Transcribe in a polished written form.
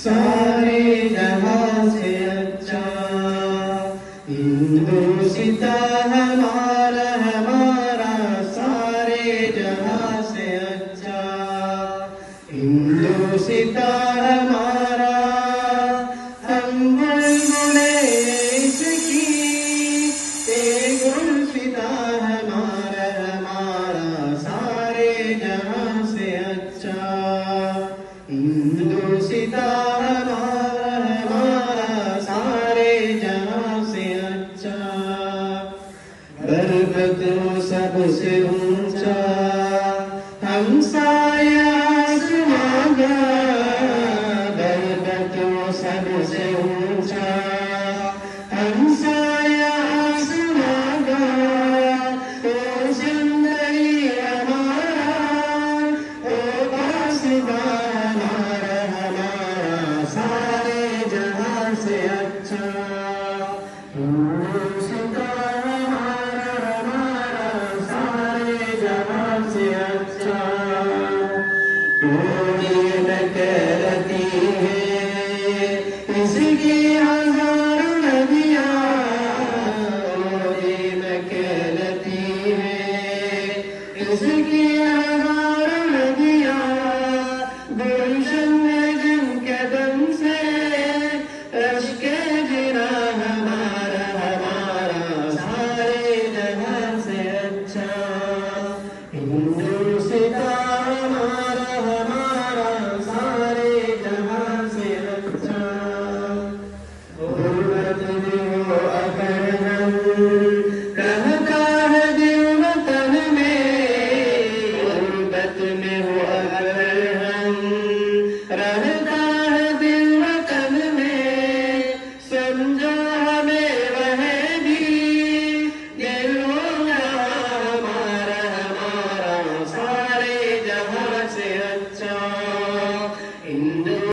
सारे जहां से अच्छा। हिंदुस्ता हमारा हमारा सारे जहां से अच्छा। हिंदुस्ता हमारा हम बुलबुले इसकी, ये गुलसिता हमारा हमारा सारे जहां से अच्छा। हिंदुस्ता हमारा हमारा सारे जहां से अच्छा। बरकत सबसे ऊंचा हम